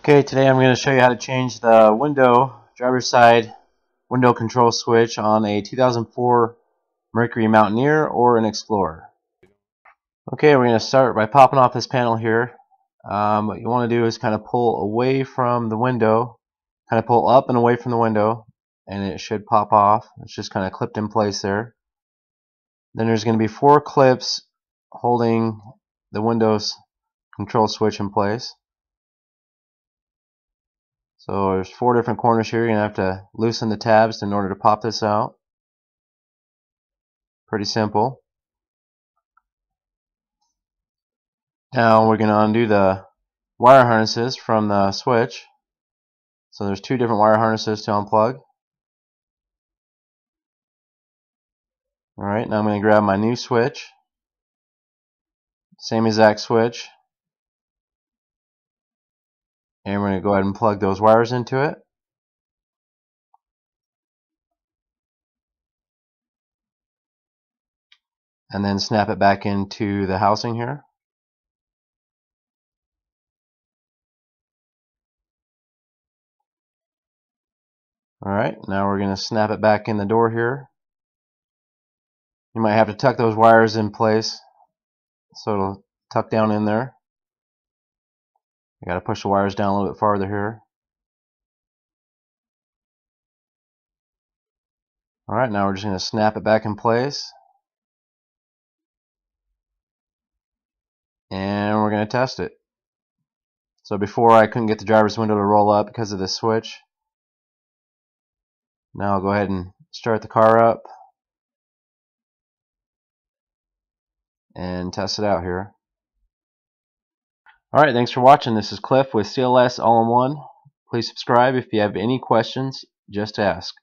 Okay, today I'm going to show you how to change the driver's side window control switch on a 2004 Mercury Mountaineer or an Explorer. Okay, we're going to start by popping off this panel here. What you want to do is kind of pull away from the window, kind of pull up and away from the window, and it should pop off. It's just kind of clipped in place there. Then there's going to be 4 clips holding the Windows control switch in place. So there's 4 different corners here. You're going to have to loosen the tabs in order to pop this out. Pretty simple. Now we're going to undo the wire harnesses from the switch. So there's 2 different wire harnesses to unplug. Alright, now I'm going to grab my new switch. Same exact switch. And we're going to go ahead and plug those wires into it. And then snap it back into the housing here. Alright, now we're going to snap it back in the door here. You might have to tuck those wires in place so it'll tuck down in there. You got to push the wires down a little bit farther here. Alright, now we're just going to snap it back in place. And we're going to test it. So before I couldn't get the driver's window to roll up because of this switch. Now I'll go ahead and start the car up and test it out here. Alright, thanks for watching. This is Cliff with C.L.S. All-in-One. Please subscribe if you have any questions. Just ask.